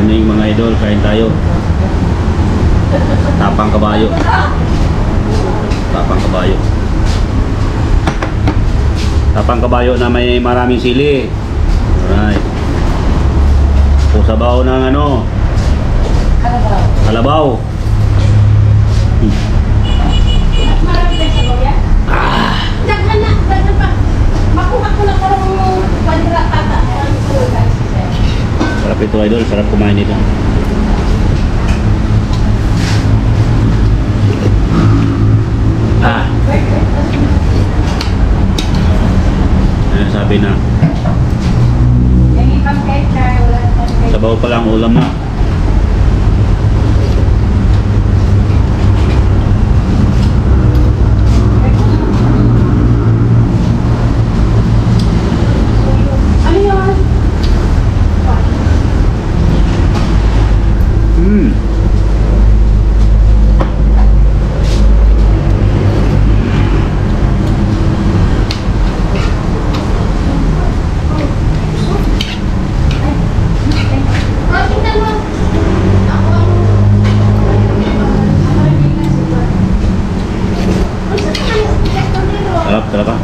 Morning mga idol, kain tayo. Tapang kabayo. Tapang kabayo. Tapang kabayo na may maraming sili. Alright. Sabaw ng ano? Kalabaw. Marami tayong sabaw yan? Daghan na, daghan pa. Makuha ko na parang bandra tata. Sarap ito idol, sarap kumain ito. Ayan, sabi na sabaw pa lang ulam na. Sarap talaga.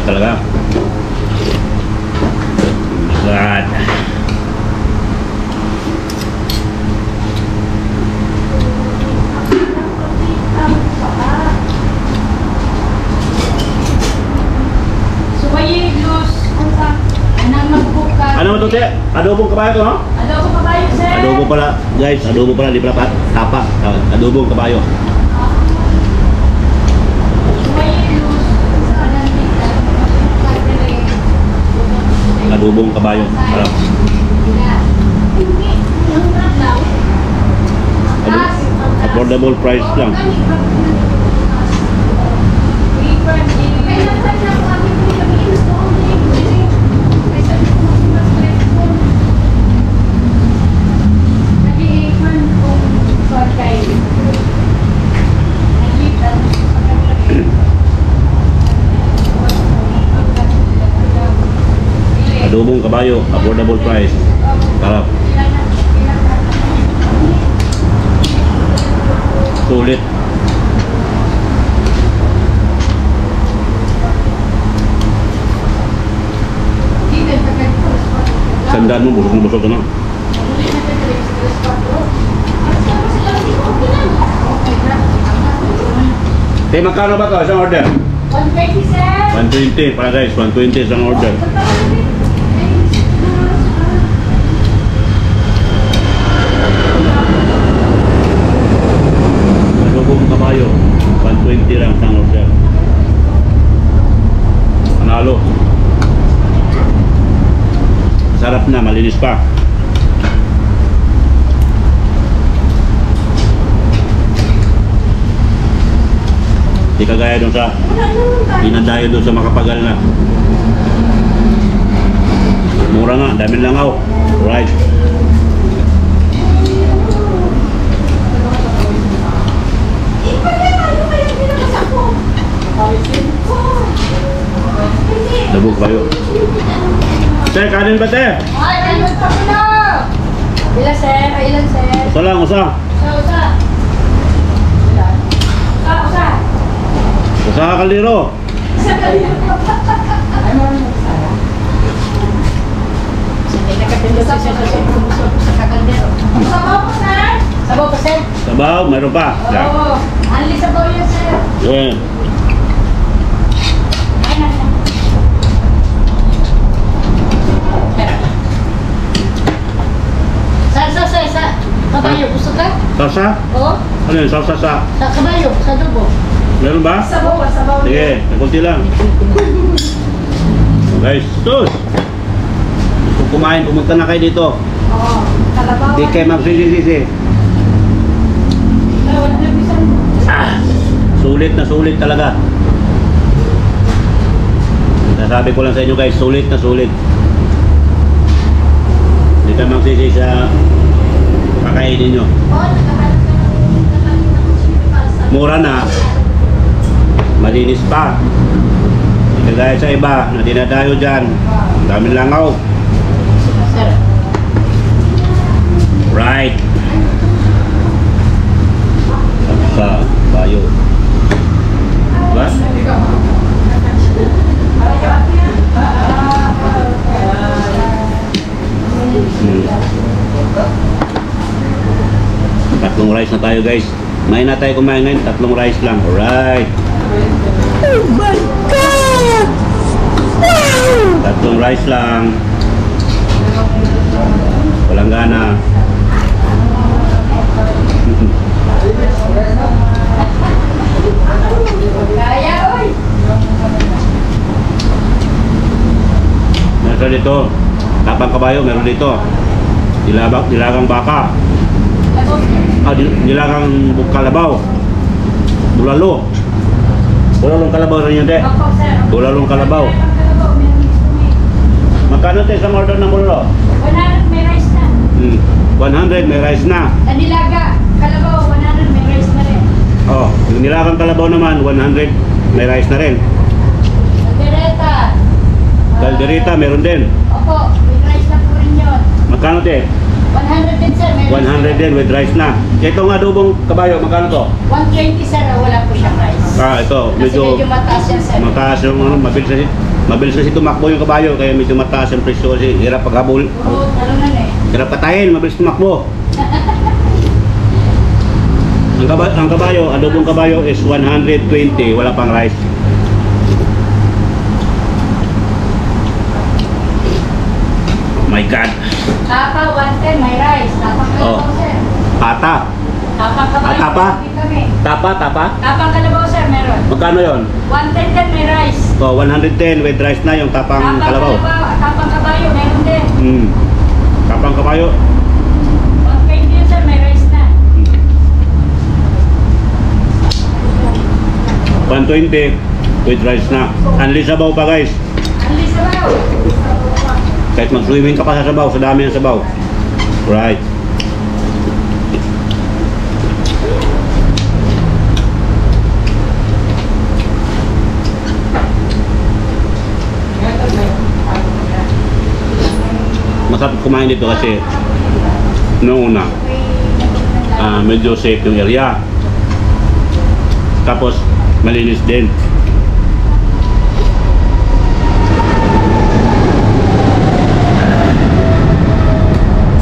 Talaga. God. Ano mo to, te? Adobong kabayo to, no? Adobong kabayo, sir. Adobo pala, guys. Adobo pala, di pala tapak. Adobong kabayo. Adobong kabayo. Sarap. Affordable price lang. Adobong kabayo, affordable price. Sarap. Sulit. Sandaan mo, busog na busog ka na. Te, magkano ba ito? Isang order? 120, sir. 120 para guys, 120 isang order. Kabayo, 120 lang isang order. Panalo. Sarap na, malinis pa. Di kagaya doon sa dinadayo doon sa Makapagal na. Mura nga, daming langaw. Right. Dabog kayo. Sir, kanin ba, sir? Ay, kanin pa pala. Ilan, sir? Ilan, sir? Usa lang, usa. Usa. Usa. Usa ka kaliro. Usa kaliro. Ay, marunong magsara. Sige, nagkapindos siya sa kakaldero. Sabaw po, sir? Sabaw po, sir? Sabaw, mayroon pa. Oo. Anli sabaw yan, sir. Yeah. kabayo, gusto ka? Salsa? Oo. Ano yun? Salsa sa... Sa kabayo, sa dugo. Meron ba? Sabaw, sabaw. Sige, kunti lang. Guys, sus! Gusto kumain, pumunta na kayo dito. Oo. Kalabaw. Hindi kayo magsisi-sisi. Sulit na sulit talaga. Nasabi ko lang sa inyo guys, sulit na sulit. Hindi kayo magsisi sa kakainin nyo. Mura na. Malinis pa. Hindi kagaya sa iba na dinadayo dyan. Ang daming langaw. Sir. Right. Sa bayo. Diba? Tatlong rice na tayo guys. May na tayo kumain ngayon, tatlong rice lang. Alright. Oh my God! Tatlong rice lang. Walang gana. Kaya, oy! Nasa dito, tapang kabayo, meron dito. Dilagang baka. Dilagang kalabaw. Bulalo. Bulalong kalabaw rin yun, de. Opo, sir. Bulalong kalabaw. Magkano tayo sa order ng bulalo? 100 may rice na. 100, may rice na. Nilaga, kalabaw, 100 may rice na rin. Oh, yung nilagang kalabaw naman, 100, may rice na rin. Caldereta. Caldereta, meron din. Opo, with rice na po rin yun. Magkano te? 100 din, sir. May 100 din with rice na. Itong adobong kabayo, magkano to? 120, sir. Wala po siyang rice. Ito, Kasi medyo medyo mataas yan, sir. mataas yung ano, mabilis kasi tumakbo yung kabayo, kaya medyo mataas yung presyo kasi hirap paghabol. Oo, talunan eh. Hirap patayin, mabilis tumakbo. Ang kabayo, adobong kabayo is 120, wala pang rice. My God. Tapa, 110 may rice. Tapang Oh. kalabaw, sir. Tata. Tapang kabayo. Tapa? Kami. Tapa. Tapang kalabaw, sir, meron. Magkano yon? 110 din may rice. Oh, 110 with rice na yung tapang kalabaw. Tapang kabayo, meron din. Tapang kabayo. 120 yun, sir, may rice na. 120 with rice na. Unli sabaw pa guys. Anli sabaw. Kahit mag-swimming ka pa sa sabaw, sa dami ng sabaw. Right. Masarap kumain dito kasi noong una medyo safe yung area. Tapos malinis din.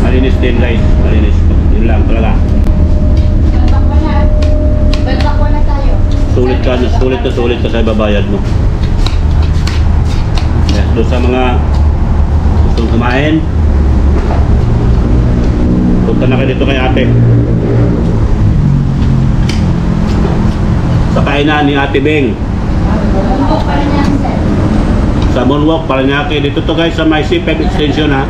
Malinis din guys, malinis. Yun lang talaga. Balbakwa na tayo. Sulit ka sa ibabayad mo. Yes, doon sa mga gustong kumain, punta na kayo dito kay ate. Sa kainan ni Ate Beng. Bumok pa rin yan, sir. Sa Moonwalk, Paranaque. Dito to guys sa may C5 extension ha.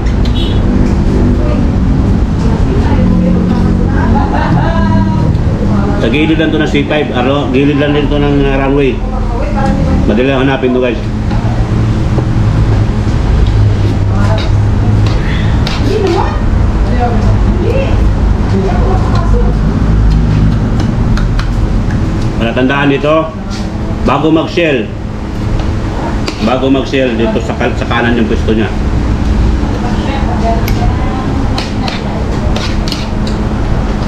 Sa gilid lang to ng C5. Gilid lang din to ng runway. Madali lang hanapin to guys. Tandaan dito, bago mag-shell dito sa kanan yung pwesto niya.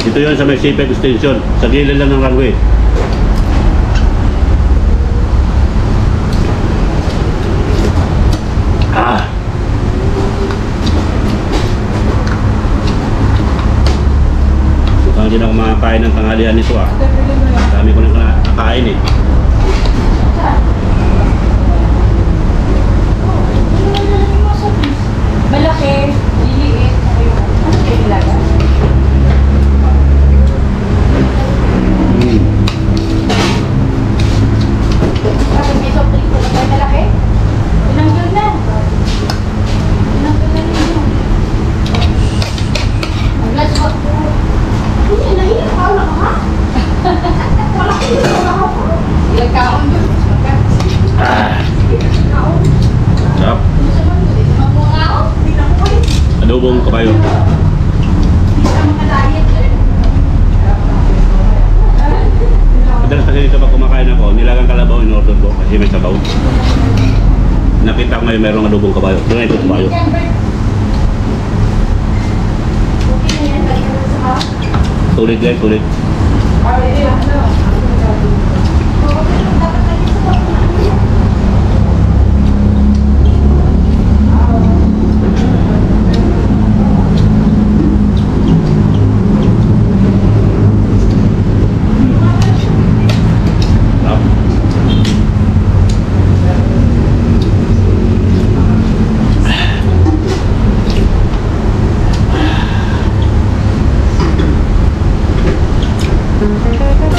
Ito yun sa may C5 extension, sa gilid lang ng runway. Mukhang hindi na ako makakain ng tanghalian nito Dami ko nang nakain eh. Malaki, liliit. Ano kayo ilaga? adobong kabayo. Sa mga diet eh. Madalas kasi dito pag kumakain ako, nilagang kalabaw in-order ko kasi may sabaw. Nakita ko ngayon mayroong adobong kabayo. Doon ito kabayo. Okay na yan, balik ka sa house. Sulit guys, sulit. Dapat lagi sa house na. Sarap.